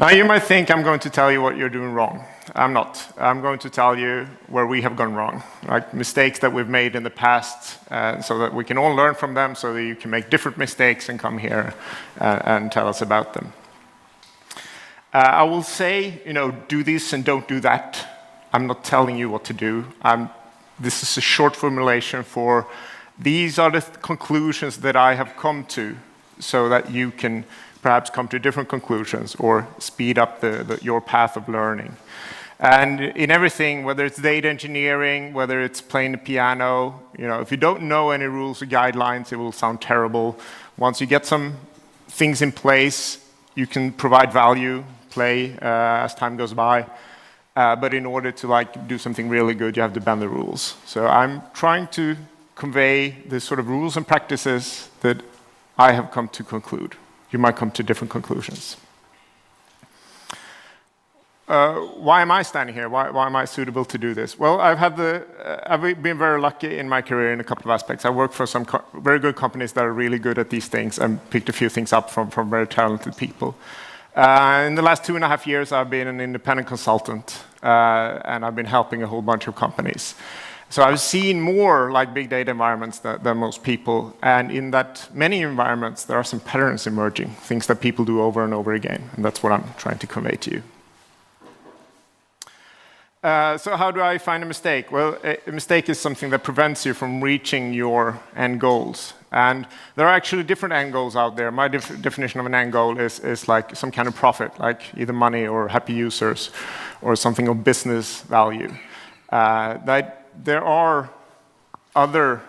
Now you might think I'm going to tell you what you're doing wrong. I'm not. I'm going to tell you where we have gone wrong, like mistakes that we've made in the past, so that we can all learn from them, so that you can make different mistakes and come here and tell us about them. I will say, do this and don't do that. I'm not telling you what to do. This is a short formulation for these are the conclusions that I have come to, so that you can perhaps come to different conclusions or speed up your path of learning. And in everything, whether it's data engineering, whether it's playing the piano, if you don't know any rules or guidelines, it will sound terrible. Once you get some things in place, you can provide value, play as time goes by. But in order to do something really good, you have to bend the rules. So I'm trying to convey the sort of rules and practices that I have come to conclude. You might come to different conclusions. Why am I standing here? Why am I suitable to do this? Well, I've been very lucky in my career in a couple of aspects. I worked for some very good companies that are really good at these things and picked a few things up from very talented people. In the last 2.5 years, I've been an independent consultant, and I've been helping a whole bunch of companies. So I've seen more like big data environments than most people, and in that many environments, there are some patterns emerging, things that people do over and over again, and that's what I'm trying to convey to you. So how do I find a mistake? Well, a mistake is something that prevents you from reaching your end goals. And there are actually different end goals out there. My definition of an end goal is like some kind of profit, like either money or happy users or something of business value. There are other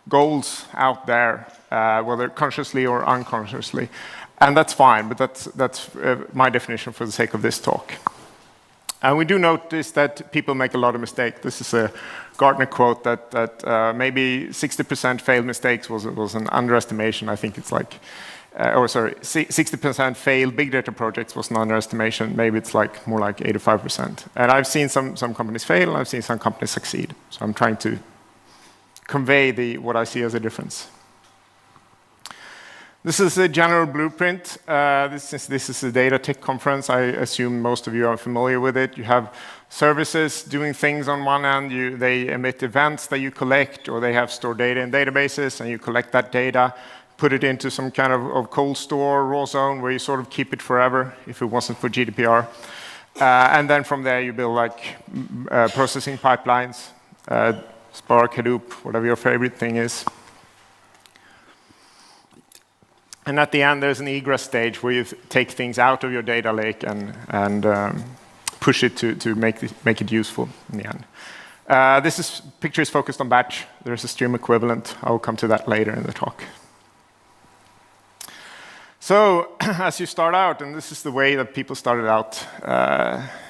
goals out there, whether consciously or unconsciously, and that's fine, but that's my definition for the sake of this talk. And we do notice that people make a lot of mistakes. This is a Gartner quote that maybe 60% failed mistakes was an underestimation. I think it's 60% failed big data projects was an underestimation. Maybe it's more like 85%. And I've seen some companies fail, and I've seen some companies succeed. So I'm trying to convey what I see as a difference. This is a general blueprint. Since this is a data tech conference, I assume most of you are familiar with it. You have services doing things on one end. They emit events that you collect, or they have stored data in databases, and you collect that data, put it into some kind of cold store, raw zone, where you sort of keep it forever, if it wasn't for GDPR. And then from there, you build processing pipelines, Spark, Hadoop, whatever your favorite thing is. And at the end, there's an egress stage where you take things out of your data lake and push it to make it useful in the end. This picture is focused on batch. There's a stream equivalent. I'll come to that later in the talk. So as you start out, and this is the way that people started out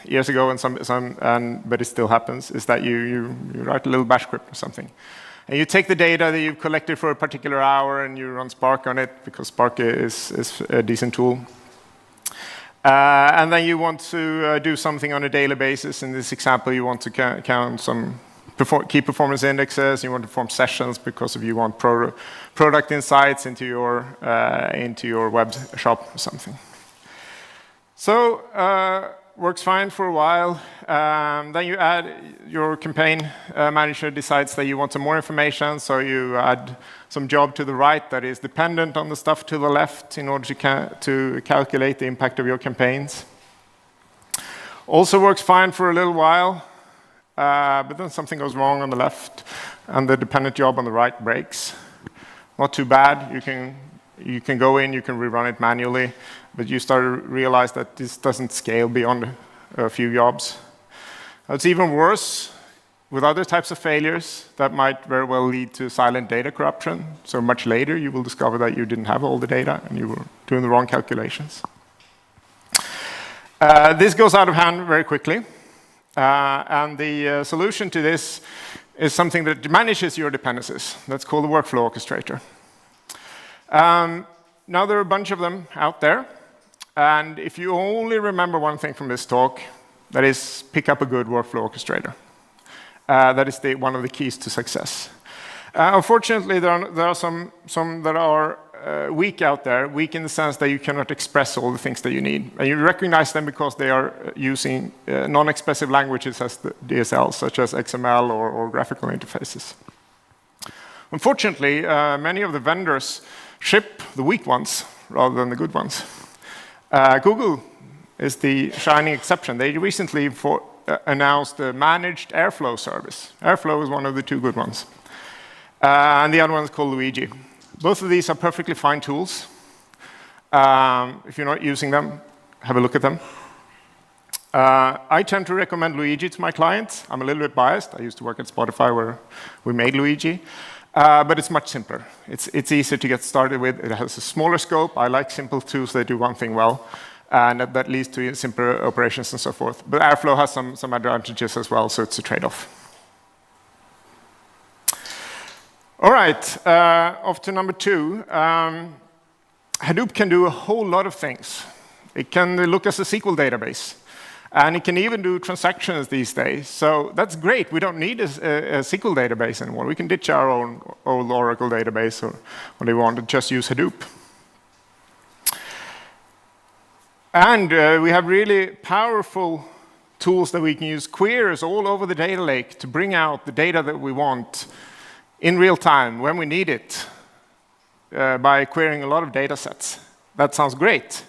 years ago, but it still happens, is that you write a little bash script or something. And you take the data that you've collected for a particular hour and you run Spark on it, because Spark is a decent tool. And then you want to do something on a daily basis. In this example, you want to count some key performance indexes. You want to form sessions because you want product insights into your web shop or something. So works fine for a while. Then you add your campaign manager decides that you want some more information, so you add some job to the right that is dependent on the stuff to the left in order to calculate the impact of your campaigns. Also works fine for a little while, but then something goes wrong on the left, and the dependent job on the right breaks. Not too bad. You can go in, you can rerun it manually, but you start to realize that this doesn't scale beyond a few jobs. It's even worse with other types of failures that might very well lead to silent data corruption. So much later, you will discover that you didn't have all the data and you were doing the wrong calculations. This goes out of hand very quickly. And the solution to this is something that manages your dependencies. That's called the workflow orchestrator. Now there are a bunch of them out there. And if you only remember one thing from this talk, that is pick up a good workflow orchestrator. That is one of the keys to success. Unfortunately, there are some that are weak out there, weak in the sense that you cannot express all the things that you need. And you recognize them because they are using non-expressive languages as the DSL, such as XML or graphical interfaces. Unfortunately, many of the vendors ship the weak ones rather than the good ones. Google is the shining exception. They recently announced the managed Airflow service. Airflow is one of the two good ones. And the other one is called Luigi. Both of these are perfectly fine tools. If you're not using them, have a look at them. I tend to recommend Luigi to my clients. I'm a little bit biased. I used to work at Spotify where we made Luigi. But it's much simpler. It's easier to get started with. It has a smaller scope. I like simple tools that do one thing well. And that leads to simpler operations and so forth. But Airflow has some advantages as well, so it's a trade-off. All right, off to number 2. Hadoop can do a whole lot of things. It can look as a SQL database. And it can even do transactions these days. So that's great. We don't need a SQL database anymore. We can ditch our own old Oracle database or what we want and just use Hadoop. And we have really powerful tools that we can use, queries all over the data lake to bring out the data that we want in real time when we need it by querying a lot of data sets. That sounds great.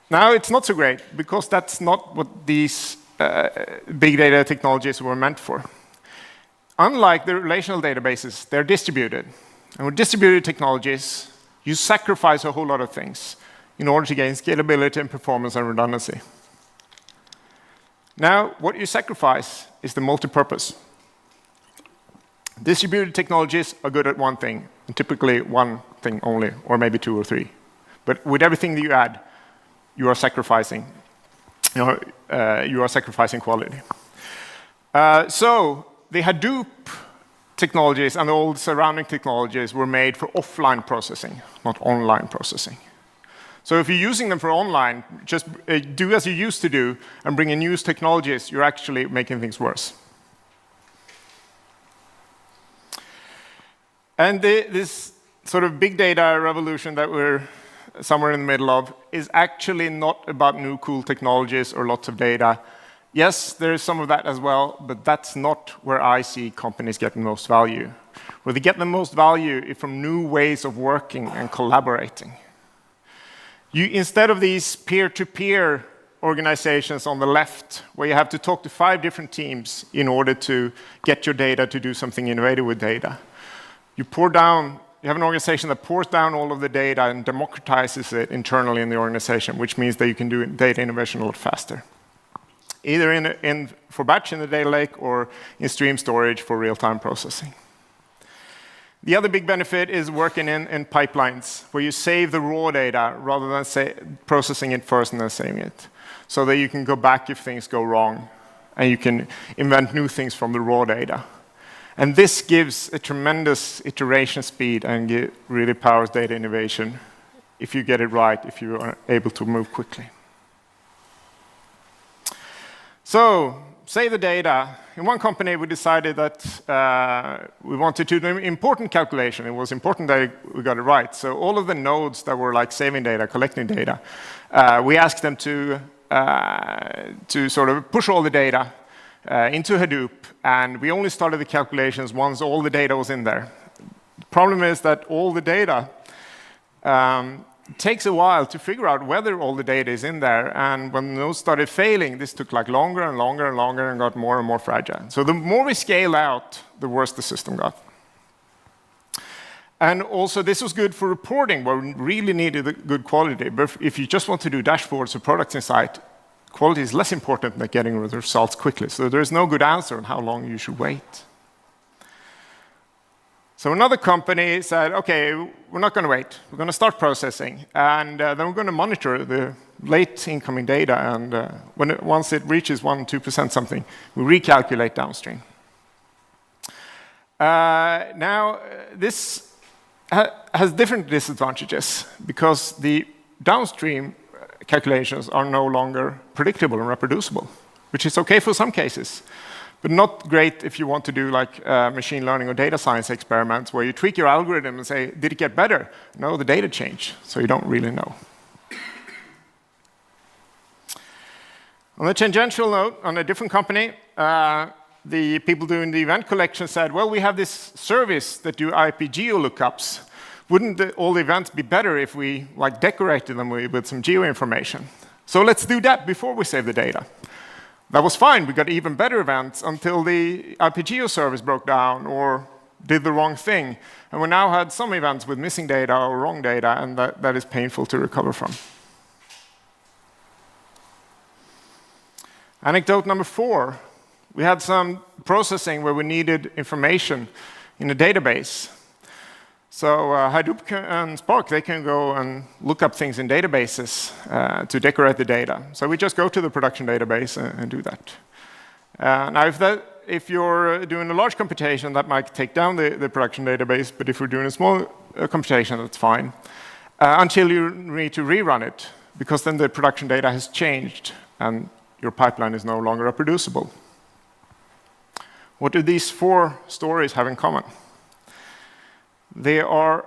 Now, it's not so great because that's not what these big data technologies were meant for. Unlike the relational databases, they're distributed. And with distributed technologies, you sacrifice a whole lot of things in order to gain scalability and performance and redundancy. Now, what you sacrifice is the multipurpose. Distributed technologies are good at one thing, and typically one thing only, or maybe 2 or 3. But with everything that you add, you are sacrificing. You are sacrificing quality. So the Hadoop technologies and all the surrounding technologies were made for offline processing, not online processing. So if you're using them for online, just do as you used to do and bring in new technologies, you're actually making things worse. And this sort of big data revolution that we're somewhere in the middle of is actually not about new cool technologies or lots of data. Yes, there is some of that as well, but that's not where I see companies getting most value. Where they get the most value is from new ways of working and collaborating. Instead of these peer-to-peer organizations on the left, where you have to talk to 5 different teams in order to get your data to do something innovative with data, you have an organization that pours down all of the data and democratizes it internally in the organization, which means that you can do data innovation a lot faster. Either for batch in the data lake or in stream storage for real-time processing. The other big benefit is working in pipelines, where you save the raw data rather than processing it first and then saving it. So that you can go back if things go wrong, and you can invent new things from the raw data. And this gives a tremendous iteration speed and really powers data innovation if you get it right, if you are able to move quickly. So, save the data. In one company, we decided that we wanted to do an important calculation. It was important that we got it right. So all of the nodes that were like saving data, collecting data, we asked them to sort of push all the data into Hadoop, and we only started the calculations once all the data was in there. The problem is that all the data takes a while to figure out whether all the data is in there, and when those started failing, this took like longer and longer and longer and got more and more fragile. So the more we scale out, the worse the system got. And also, this was good for reporting, where we really needed good quality. But if you just want to do dashboards or products insight, quality is less important than getting the results quickly. So there is no good answer on how long you should wait. So another company said, OK, we're not going to wait. We're going to start processing. And then we're going to monitor the late incoming data. And once it reaches 1% or 2% something, we recalculate downstream. Now, this has different disadvantages, because the downstream calculations are no longer predictable and reproducible, which is OK for some cases. but not great if you want to do like machine learning or data science experiments where you tweak your algorithm and say, did it get better? No, the data changed, so you don't really know. On a tangential note, on a different company, the people doing the event collection said, well, we have this service that do IP geo lookups. Wouldn't all the events be better if we like decorated them with some geo information? So let's do that before we save the data. That was fine. We got even better events until the IP geo service broke down or did the wrong thing. And we now had some events with missing data or wrong data, and that is painful to recover from. Anecdote number 4. We had some processing where we needed information in a database. So Hadoop and Spark, they can go and look up things in databases to decorate the data. So we just go to the production database and do that. Now, if you're doing a large computation, that might take down the production database, but if you're doing a small computation, that's fine, until you need to rerun it, because then the production data has changed and your pipeline is no longer reproducible. What do these 4 stories have in common? They are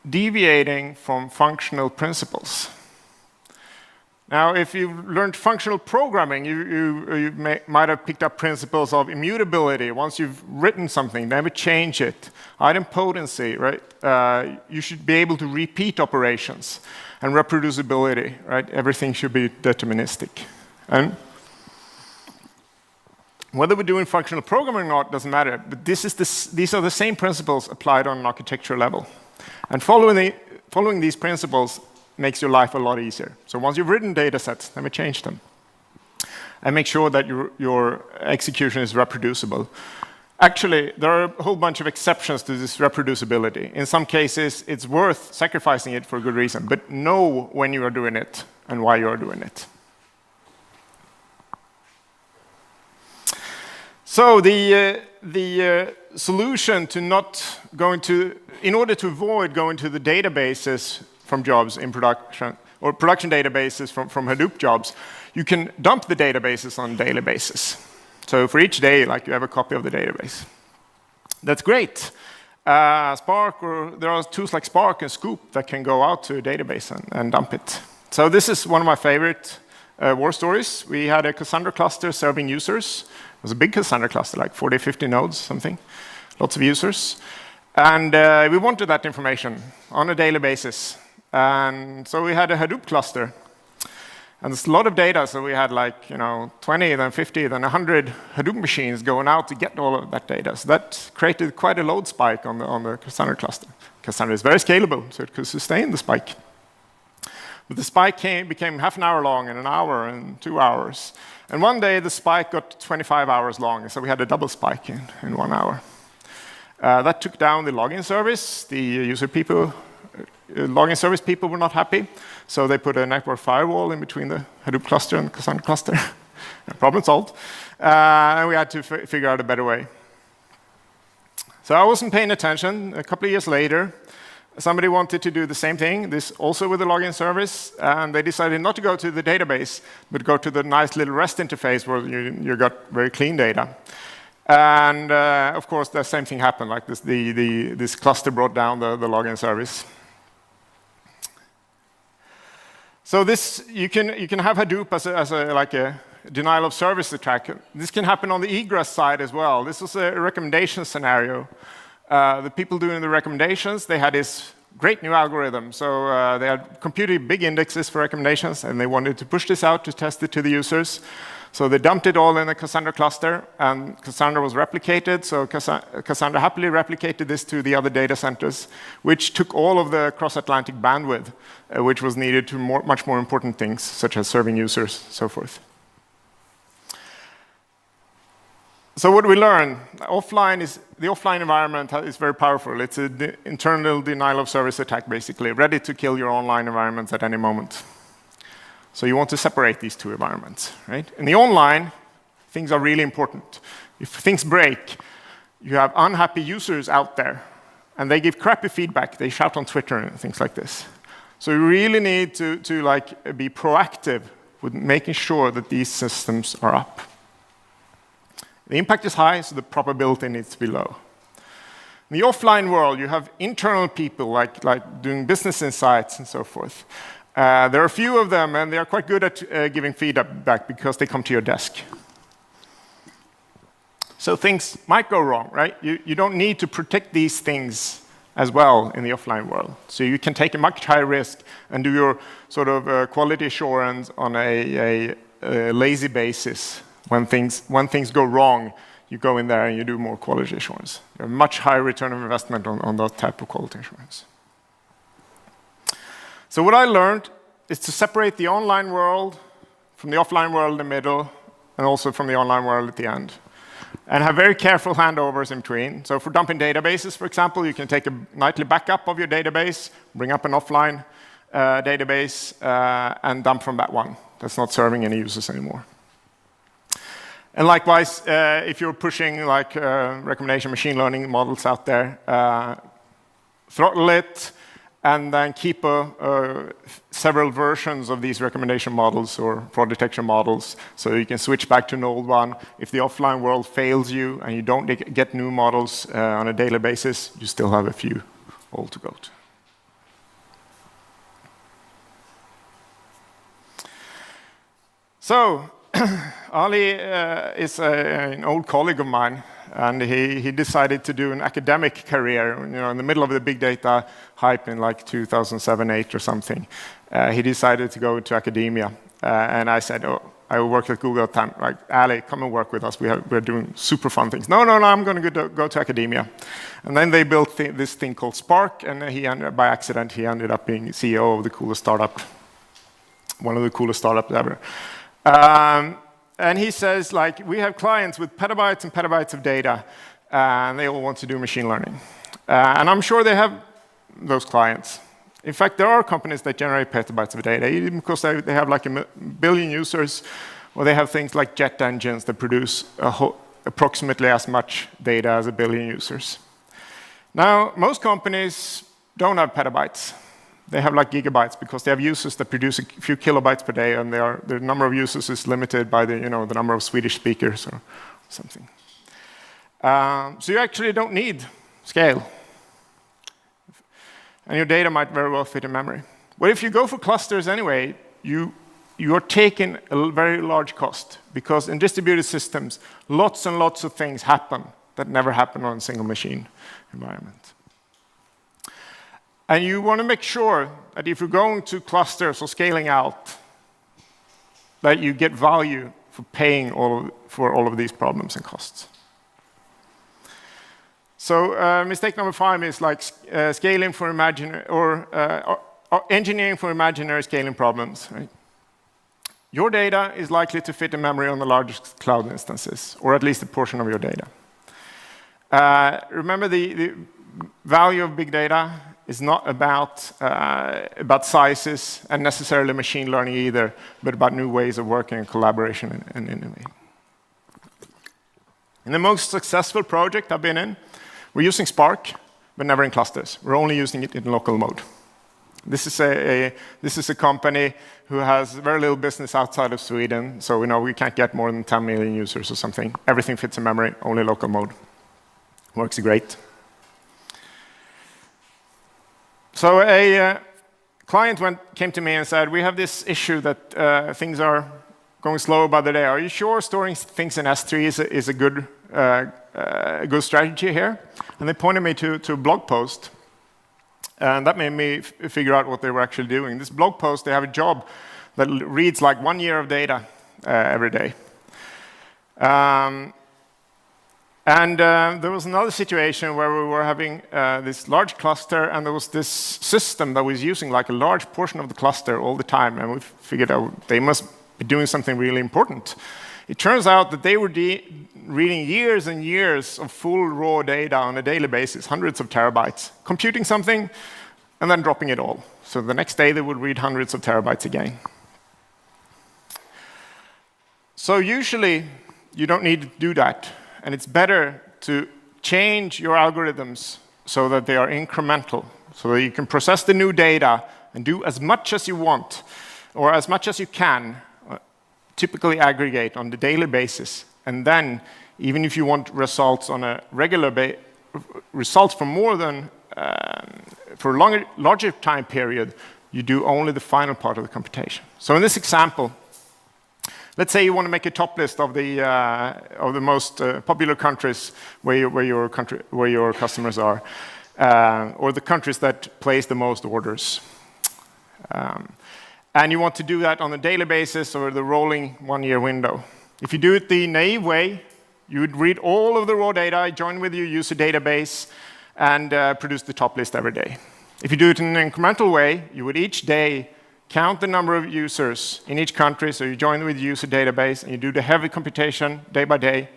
deviating from functional principles. Now, if you've learned functional programming, you might have picked up principles of immutability. Once you've written something, never change it. Idempotency, right? You should be able to repeat operations. And reproducibility, right? Everything should be deterministic. And whether we're doing functional programming or not doesn't matter, but these are the same principles applied on an architecture level. And following these principles makes your life a lot easier. So once you've written data sets, never change them. And make sure that your execution is reproducible. Actually, there are a whole bunch of exceptions to this reproducibility. In some cases, it's worth sacrificing it for a good reason, but know when you are doing it and why you are doing it. So the solution to not going to, in order to avoid going to the databases from jobs in production, or production databases from Hadoop jobs, you can dump the databases on a daily basis. So for each day, like you have a copy of the database. That's great. Spark, or there are tools like Spark and Scoop that can go out to a database and dump it. So this is one of my favorite war stories. We had a Cassandra cluster serving users. It was a big Cassandra cluster, like 40, 50 nodes, something. Lots of users. And we wanted that information on a daily basis. And so we had a Hadoop cluster. And there's a lot of data, so we had like 20, then 50, then 100 Hadoop machines going out to get all of that data. So that created quite a load spike on the Cassandra cluster. Cassandra is very scalable, so it could sustain the spike. But the spike became half an hour long, and an hour, and 2 hours. And one day, the spike got 25 hours long, so we had a double spike in 1 hour. That took down the login service. The login service people were not happy, so they put a network firewall in between the Hadoop cluster and the Cassandra cluster. Problem solved. And we had to figure out a better way. So I wasn't paying attention. A couple of years later, somebody wanted to do the same thing, this also with the login service, and they decided not to go to the database, but go to the nice little REST interface where you got very clean data. And of course, the same thing happened, like this cluster brought down the login service. So this, you can have Hadoop as a denial of service attack. This can happen on the egress side as well. This was a recommendation scenario. The people doing the recommendations, they had this great new algorithm. So they had computed big indexes for recommendations, and they wanted to push this out to test it to the users. So they dumped it all in the Cassandra cluster, and Cassandra was replicated. So Cassandra happily replicated this to the other data centers, which took all of the cross-Atlantic bandwidth, which was needed to much more important things, such as serving users, so forth. So what do we learn? The offline environment is very powerful. It's an internal denial of service attack, basically, ready to kill your online environments at any moment. So you want to separate these two environments, right? In the online, things are really important. If things break, you have unhappy users out there, and they give crappy feedback. They shout on Twitter and things like this. So you really need to be proactive with making sure that these systems are up. The impact is high, so the probability needs to be low. In the offline world, you have internal people like doing business insights and so forth. There are a few of them, and they are quite good at giving feedback because they come to your desk. So things might go wrong, right? You don't need to protect these things as well in the offline world. So you can take a much higher risk and do your sort of quality assurance on a lazy basis. When things go wrong, you go in there and you do more quality assurance. You have a much higher return of investment on that type of quality assurance. So what I learned is to separate the online world from the offline world in the middle, and also from the online world at the end. And have very careful handovers in between. So for dumping databases, for example, you can take a nightly backup of your database, bring up an offline database, and dump from that one. That's not serving any users anymore. And likewise, if you're pushing like recommendation machine learning models out there, throttle it, and then keep several versions of these recommendation models or fraud detection models, so you can switch back to an old one. If the offline world fails you and you don't get new models on a daily basis, you still have a few old to go to. So, Ali is an old colleague of mine, and he decided to do an academic career, in the middle of the big data hype in like 2007, 2008 or something. He decided to go into academia, and I said, "Oh, I will work at Google at the time. Like, Ali, come and work with us. We're doing super fun things." No, I'm going to go to academia. And then they built this thing called Spark, and by accident, he ended up being CEO of the coolest startup, one of the coolest startups ever. And he says, like, we have clients with petabytes and petabytes of data, and they all want to do machine learning. And I'm sure they have those clients. In fact, there are companies that generate petabytes of data, even because they have like a billion users, or they have things like jet engines that produce approximately as much data as a billion users. Now, most companies don't have petabytes. They have like gigabytes because they have users that produce a few kilobytes per day, and the number of users is limited by the number of Swedish speakers or something. So you actually don't need scale. And your data might very well fit in memory. But if you go for clusters anyway, you are taking a very large cost, because in distributed systems, lots and lots of things happen that never happen on a single machine environment. And you want to make sure that if you're going to clusters or scaling out, that you get value for paying for all of these problems and costs. So mistake number 5 is like scaling for imaginary or engineering for imaginary scaling problems. Right? Your data is likely to fit in memory on the largest cloud instances, or at least a portion of your data. Remember, the value of big data is not about sizes and necessarily machine learning either, but about new ways of working and collaboration and innovating. In the most successful project I've been in, we're using Spark, but never in clusters. We're only using it in local mode. This is a company who has very little business outside of Sweden, so we can't get more than 10 million users or something. Everything fits in memory, only local mode. Works great. So a client came to me and said, we have this issue that things are going slow by the day. Are you sure storing things in S3 is a good strategy here? And they pointed me to a blog post. And that made me figure out what they were actually doing. This blog post, they have a job that reads like 1 year of data every day. And there was another situation where we were having this large cluster, and there was this system that was using like a large portion of the cluster all the time, and we figured out they must be doing something really important. It turns out that they were reading years and years of full raw data on a daily basis, hundreds of terabytes, computing something, and then dropping it all. So the next day they would read hundreds of terabytes again. So usually you don't need to do that. And it's better to change your algorithms so that they are incremental, so that you can process the new data and do as much as you want, or as much as you can, typically aggregate on the daily basis. And then even if you want results on a regular results for more than for a larger time period, you do only the final part of the computation. So in this example, let's say you want to make a top list of the most popular countries where your customers are, or the countries that place the most orders. And you want to do that on a daily basis or the rolling one-year window. If you do it the naive way, you would read all of the raw data, join with your user database, and produce the top list every day. If you do it in an incremental way, you would each day count the number of users in each country, so you join with the user database, and you do the heavy computation day by day,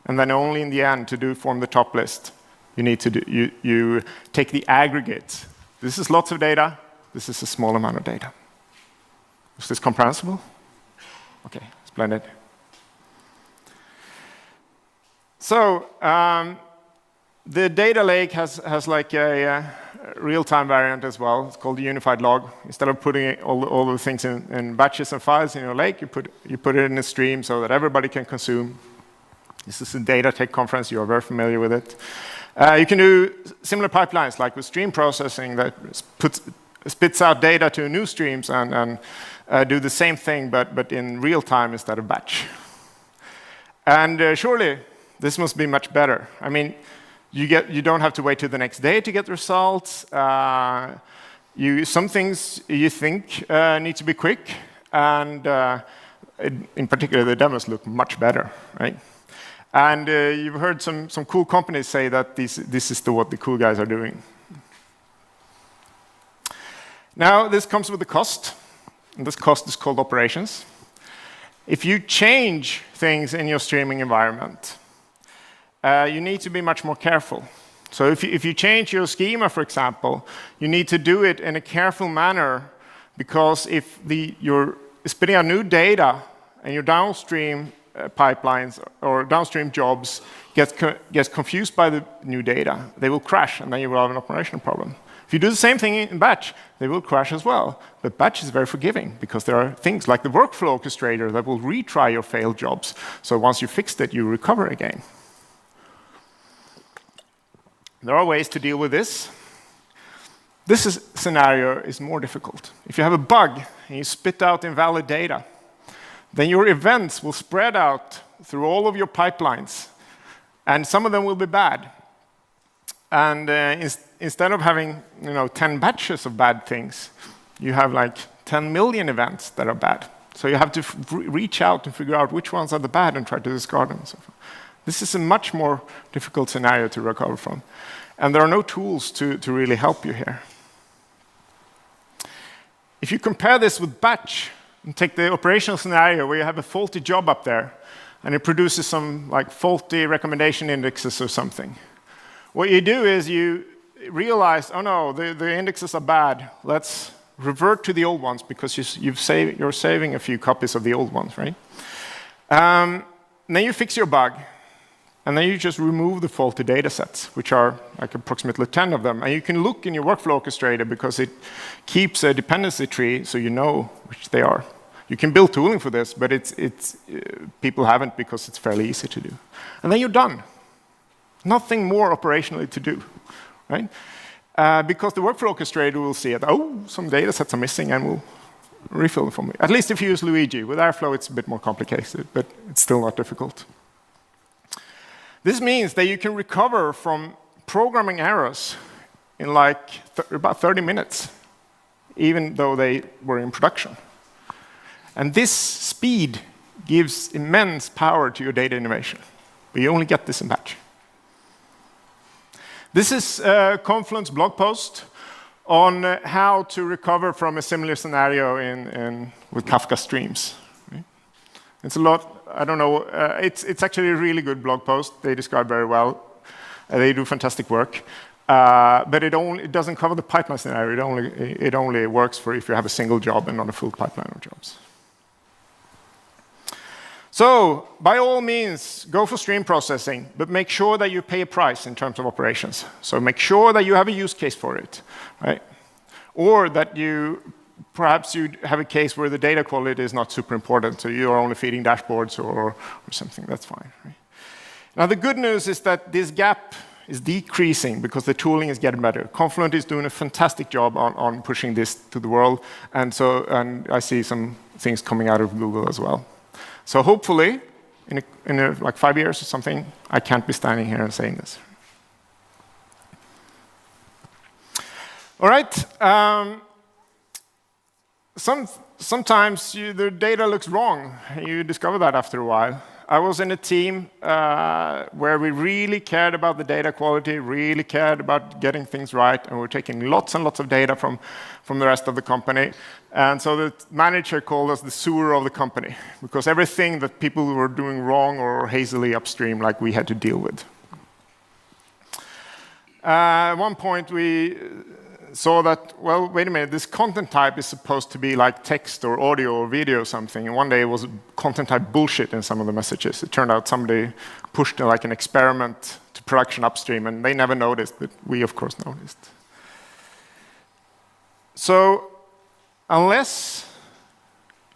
and then only in the end, to form the top list, you need to you take the aggregate. This is lots of data. This is a small amount of data. Is this comprehensible? Okay, splendid. So the data lake has like a real-time variant as well. It's called the unified log. Instead of putting all the things in batches and files in your lake, you put it in a stream so that everybody can consume. This is a data tech conference. You are very familiar with it. You can do similar pipelines, like with stream processing, that spits out data to new streams and do the same thing, but in real time instead of batch. And surely, this must be much better. I mean, you don't have to wait till the next day to get results. Some things you think need to be quick, and in particular, the demos look much better, right? And you've heard some cool companies say that this is what the cool guys are doing. Now, this comes with a cost, and this cost is called operations. If you change things in your streaming environment, you need to be much more careful. So if you change your schema, for example, you need to do it in a careful manner, because if you're spitting out new data and your downstream pipelines or downstream jobs gets confused by the new data, they will crash, and then you will have an operational problem. If you do the same thing in batch, they will crash as well. But batch is very forgiving, because there are things like the workflow orchestrator that will retry your failed jobs. So once you fixed it, you recover again. There are ways to deal with this. This scenario is more difficult. If you have a bug and you spit out invalid data, then your events will spread out through all of your pipelines, and some of them will be bad. And instead of having 10 batches of bad things, you have like 10 million events that are bad. So you have to reach out and figure out which ones are the bad and try to discard them and so forth. This is a much more difficult scenario to recover from. And there are no tools to really help you here. If you compare this with batch, and take the operational scenario where you have a faulty job up there, and it produces some like faulty recommendation indexes or something. What you do is you realize, oh no, the indexes are bad. Let's revert to the old ones, because you're saving a few copies of the old ones, right? Then you fix your bug, and then you just remove the faulty data sets, which are like approximately 10 of them. And you can look in your workflow orchestrator, because it keeps a dependency tree so you know which they are. You can build tooling for this, but people haven't, because it's fairly easy to do. And then you're done. Nothing more operationally to do, right? Because the workflow orchestrator will see it. Oh, some data sets are missing, and will refill them for me. At least if you use Luigi. With Airflow, it's a bit more complicated, but it's still not difficult. This means that you can recover from programming errors in like about 30 minutes, even though they were in production. And this speed gives immense power to your data innovation, but you only get this in batch. This is a Confluence blog post on how to recover from a similar scenario with Kafka streams. Right? It's a lot. I don't know. It's actually a really good blog post. They describe very well. They do fantastic work. But it doesn't cover the pipeline scenario. It only works for if you have a single job and not a full pipeline of jobs. So, by all means, go for stream processing, but make sure that you pay a price in terms of operations. So make sure that you have a use case for it, right? Or that perhaps you have a case where the data quality is not super important, so you're only feeding dashboards or something. That's fine, right? Now, the good news is that this gap is decreasing because the tooling is getting better. Confluent is doing a fantastic job on pushing this to the world, and I see some things coming out of Google as well. So hopefully, in like 5 years or something, I can't be standing here and saying this. All right. Sometimes the data looks wrong. You discover that after a while. I was in a team where we really cared about the data quality, really cared about getting things right, and we're taking lots and lots of data from the rest of the company. And so the manager called us the sewer of the company, because everything that people were doing wrong or hazily upstream, like we had to deal with. At one point, we saw that, well, wait a minute, this content type is supposed to be like text or audio or video or something. And one day it was content type bullshit in some of the messages. It turned out somebody pushed like an experiment to production upstream, and they never noticed, but we, of course, noticed. So unless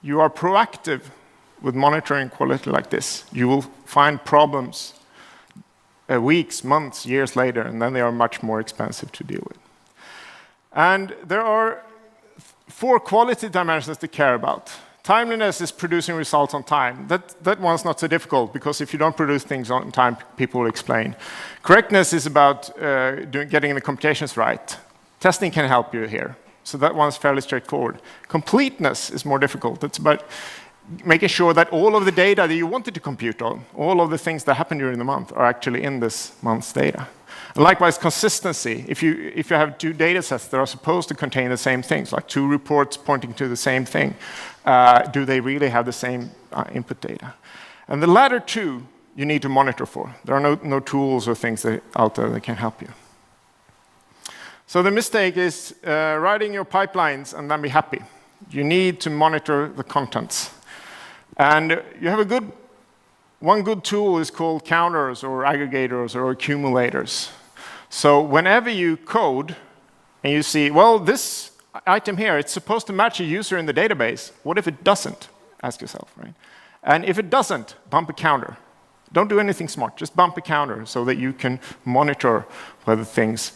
you are proactive with monitoring quality like this, you will find problems weeks, months, years later, and then they are much more expensive to deal with. And there are 4 quality dimensions to care about. Timeliness is producing results on time. That one's not so difficult, because if you don't produce things on time, people will explain. Correctness is about getting the computations right. Testing can help you here. So that one's fairly straightforward. Completeness is more difficult. It's about making sure that all of the data that you wanted to compute on, all of the things that happened during the month, are actually in this month's data. And likewise, consistency. If you have 2 data sets that are supposed to contain the same things, like 2 reports pointing to the same thing, do they really have the same input data? And the latter 2 you need to monitor for. There are no tools or things out there that can help you. So the mistake is writing your pipelines and then be happy. You need to monitor the contents. And you have one good tool is called counters or aggregators or accumulators. So whenever you code and you see, well, this item here, it's supposed to match a user in the database. What if it doesn't? Ask yourself, right? And if it doesn't, bump a counter. Don't do anything smart, just bump a counter so that you can monitor whether things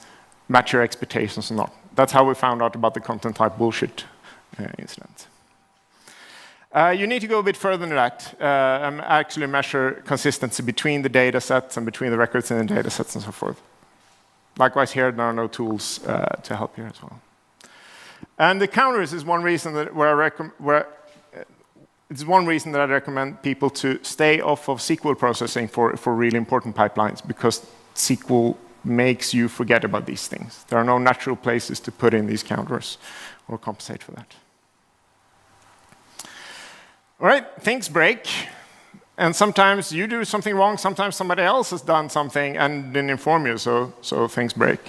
match your expectations or not. That's how we found out about the content type bullshit incident. You need to go a bit further than that and actually measure consistency between the data sets and between the records in the data sets and so forth. Likewise, here there are no tools to help you as well. And the counters is one reason that it's one reason that I recommend people to stay off of SQL processing for really important pipelines, because SQL makes you forget about these things. There are no natural places to put in these counters or compensate for that. All right, things break. And sometimes you do something wrong, sometimes somebody else has done something and didn't inform you, so things break.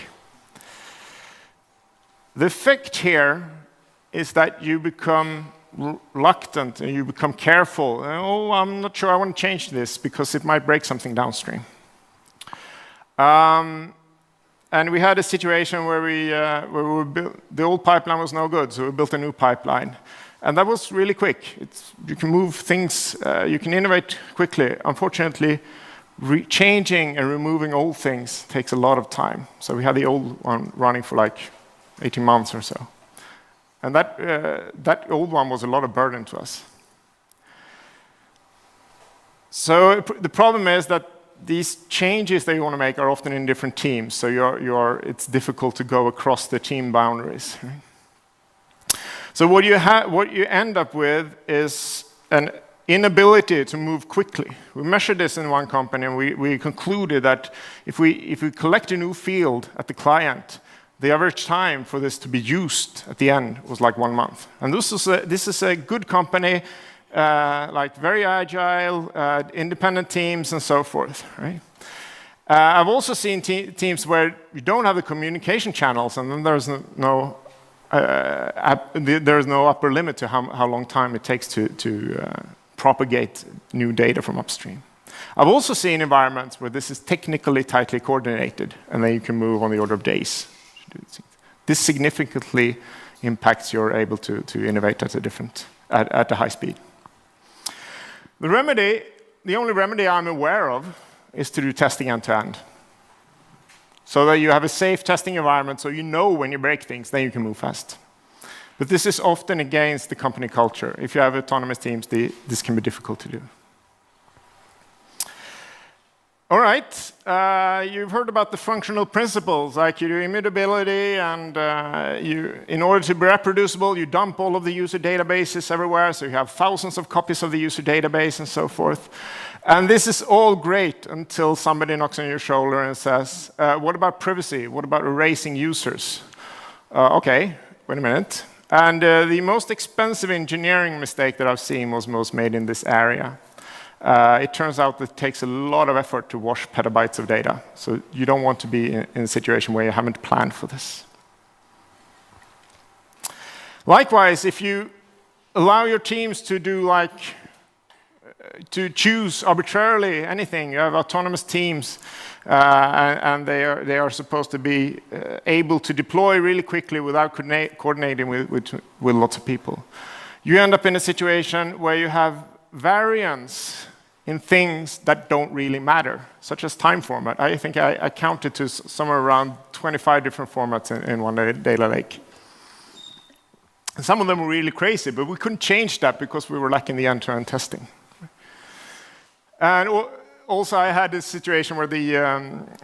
The effect here is that you become reluctant and you become careful. Oh, I'm not sure I want to change this because it might break something downstream. And we had a situation where the old pipeline was no good, so we built a new pipeline. And that was really quick. You can move things, you can innovate quickly. Unfortunately, changing and removing old things takes a lot of time. So we had the old one running for like 18 months or so. And that old one was a lot of burden to us. So the problem is that these changes that you want to make are often in different teams. So it's difficult to go across the team boundaries. Right? So what you end up with is an inability to move quickly. We measured this in one company, and we concluded that if we collect a new field at the client, the average time for this to be used at the end was like 1 month. And this is a good company, like very agile, independent teams, and so forth. Right? I've also seen teams where you don't have the communication channels, and then there's no upper limit to how long time it takes to propagate new data from upstream. I've also seen environments where this is technically tightly coordinated, and then you can move on the order of days. This significantly impacts your able to innovate at a high speed. The only remedy I'm aware of, is to do testing end-to-end. So that you have a safe testing environment, so you know when you break things, then you can move fast. But this is often against the company culture. If you have autonomous teams, this can be difficult to do. All right, you've heard about the functional principles, like you do immutability, and in order to be reproducible, you dump all of the user databases everywhere, so you have thousands of copies of the user database and so forth. And this is all great until somebody knocks on your shoulder and says, what about privacy? What about erasing users? Okay, wait a minute. And the most expensive engineering mistake that I've seen was made in this area. It turns out that it takes a lot of effort to wash petabytes of data. So you don't want to be in a situation where you haven't planned for this. Likewise, if you allow your teams to do to choose arbitrarily anything, you have autonomous teams, and they are supposed to be able to deploy really quickly without coordinating with lots of people. You end up in a situation where you have variance in things that don't really matter, such as time format. I think I counted to somewhere around 25 different formats in one data lake. And some of them were really crazy, but we couldn't change that because we were lacking the end-to-end testing. And also, I had this situation where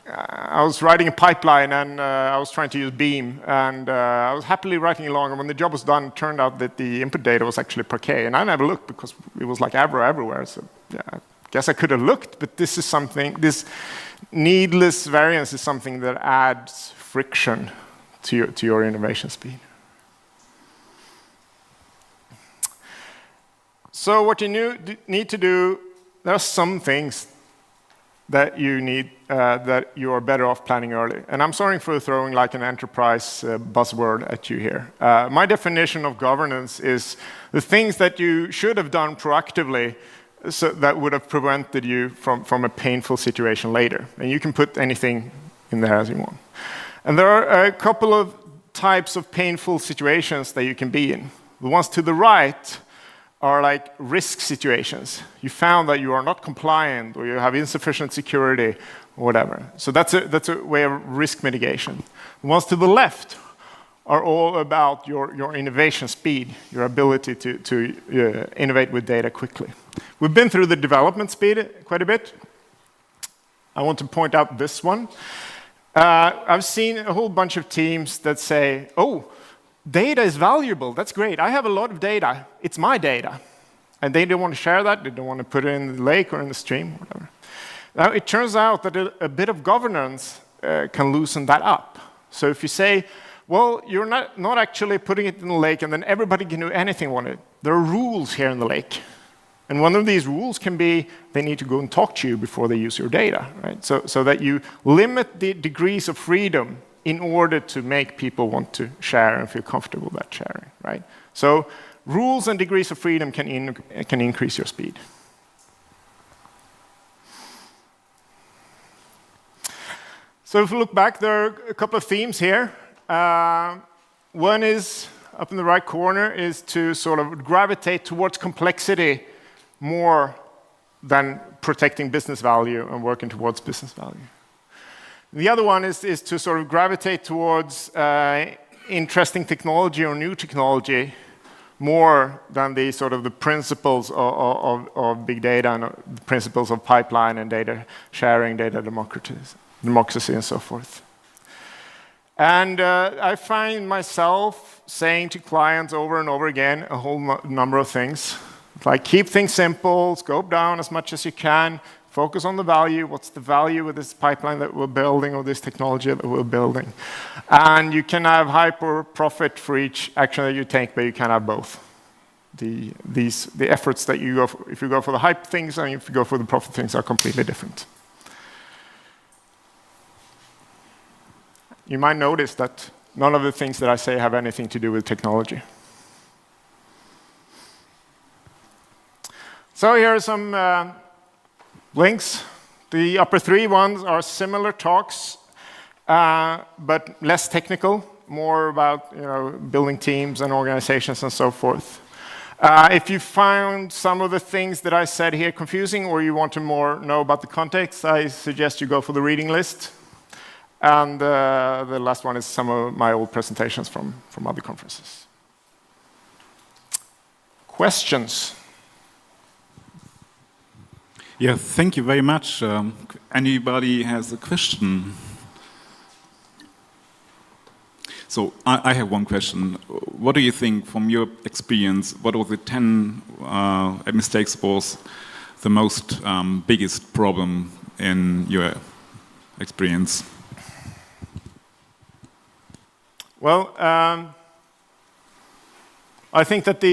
I was writing a pipeline, and I was trying to use Beam, and I was happily writing along, and when the job was done, it turned out that the input data was actually Parquet, and I never looked because it was like Avro everywhere, so yeah, I guess I could have looked, but this needless variance is something that adds friction to your innovation speed. So what you need to do, there are some things that you need, that you are better off planning early. And I'm sorry for throwing like an enterprise buzzword at you here. My definition of governance is the things that you should have done proactively so that would have prevented you from a painful situation later. And you can put anything in there as you want. And there are a couple of types of painful situations that you can be in. The ones to the right are like risk situations. You found that you are not compliant, or you have insufficient security, or whatever. So that's a way of risk mitigation. The ones to the left are all about your innovation speed, your ability to innovate with data quickly. We've been through the development speed quite a bit. I want to point out this one. I've seen a whole bunch of teams that say, oh, data is valuable, that's great. I have a lot of data, it's my data. And they don't want to share that, they don't want to put it in the lake or in the stream, whatever. Now, it turns out that a bit of governance can loosen that up. So if you say, well, you're not actually putting it in the lake and then everybody can do anything on it. There are rules here in the lake. And one of these rules can be they need to go and talk to you before they use your data, right? So that you limit the degrees of freedom in order to make people want to share and feel comfortable about sharing, right? So rules and degrees of freedom can increase your speed. So if we look back, there are a couple of themes here. One is, up in the right corner, is to sort of gravitate towards complexity more than protecting business value and working towards business value. The other one is to sort of gravitate towards interesting technology or new technology more than the sort of the principles of big data and the principles of pipeline and data sharing, data democracy, and so forth. And I find myself saying to clients over and over again a whole number of things, like keep things simple, scope down as much as you can, focus on the value. What's the value of this pipeline that we're building or this technology that we're building? And you can have hype or profit for each action that you take, but you can have both. The efforts that you go for, if you go for the hype things and if you go for the profit things, are completely different. You might notice that none of the things that I say have anything to do with technology. So here are some links. The upper three ones are similar talks, but less technical, more about building teams and organizations and so forth. If you found some of the things that I said here confusing, or you want to more know about the context, I suggest you go for the reading list. And the last one is some of my old presentations from other conferences. Questions? Yeah, thank you very much. Anybody has a question? So I have one question. What do you think, from your experience, what of the 10 mistakes was the most biggest problem in your experience? Well, I think that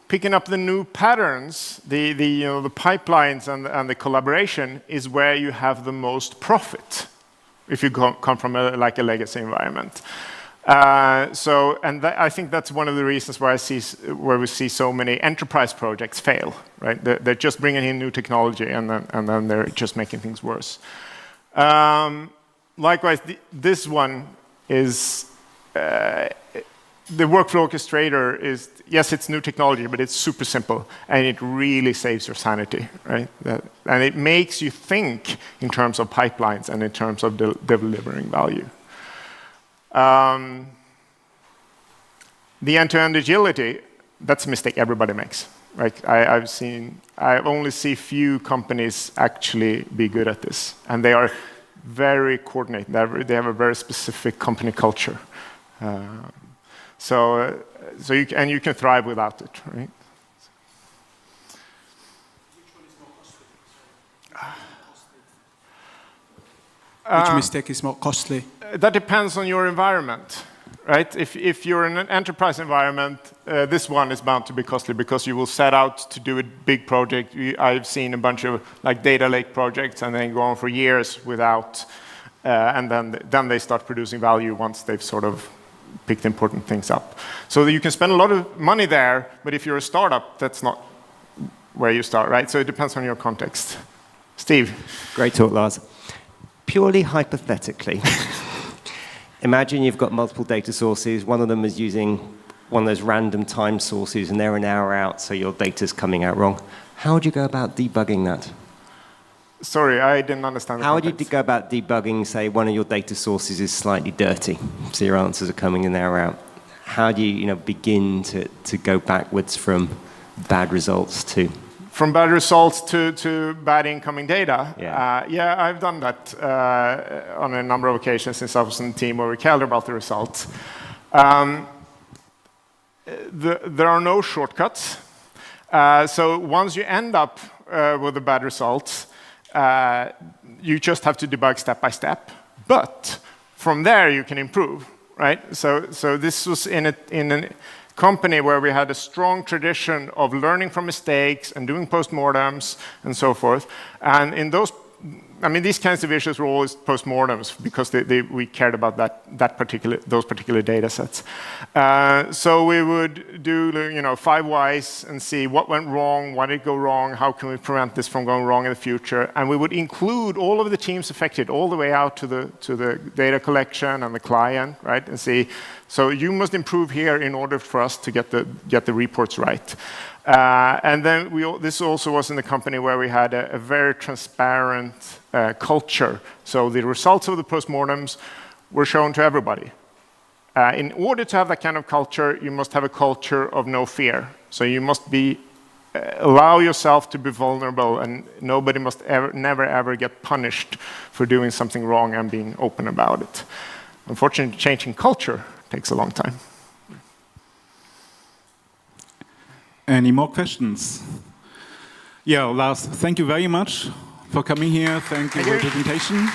picking up the new patterns, the pipelines and the collaboration is where you have the most profit if you come from a legacy environment. I think that's one of the reasons where we see so many enterprise projects fail. Right? They're just bringing in new technology and then they're just making things worse. Likewise, this one is. The workflow orchestrator is, yes, it's new technology, but it's super simple, and it really saves your sanity, right? And it makes you think in terms of pipelines and in terms of delivering value. The end-to-end agility, that's a mistake everybody makes, right? I only see few companies actually be good at this, and they are very coordinated. They have a very specific company culture. You can thrive without it, right? Which mistake is more costly? That depends on your environment, right? If you're in an enterprise environment, this one is bound to be costly because you will set out to do a big project. I've seen a bunch of data lake projects, and they go on for years without, and then they start producing value once they've sort of picked important things up. So you can spend a lot of money there, but if you're a startup, that's not where you start, right? So it depends on your context. Steve. Great talk, Lars. Purely hypothetically, imagine you've got multiple data sources. One of them is using one of those random time sources, and they're an hour out, so your data's coming out wrong. How would you go about debugging that? Sorry, I didn't understand the How would context. you go about debugging, say, one of your data sources is slightly dirty, so your answers are coming in there out? How do you begin to go backwards from bad results to... From bad results to bad incoming data? Yeah, I've done that on a number of occasions since I was in the team where we cared about the results. There are no shortcuts. So once you end up with the bad results, you just have to debug step by step. But from there, you can improve, right? So this was in a company where we had a strong tradition of learning from mistakes and doing postmortems and so forth. And in those, these kinds of issues were always postmortems because we cared about those particular data sets. So we would do 5 whys and see what went wrong, why did it go wrong, how can we prevent this from going wrong in the future. And we would include all of the teams affected all the way out to the data collection and the client, right? And see, so you must improve here in order for us to get the reports right. And then this also was in the company where we had a very transparent culture. So the results of the postmortems were shown to everybody. In order to have that kind of culture, you must have a culture of no fear. So you must allow yourself to be vulnerable, and nobody must never ever get punished for doing something wrong and being open about it. Unfortunately, changing culture takes a long time. Any more questions? Yeah, Lars, thank you very much for coming here. Thank you for the presentation.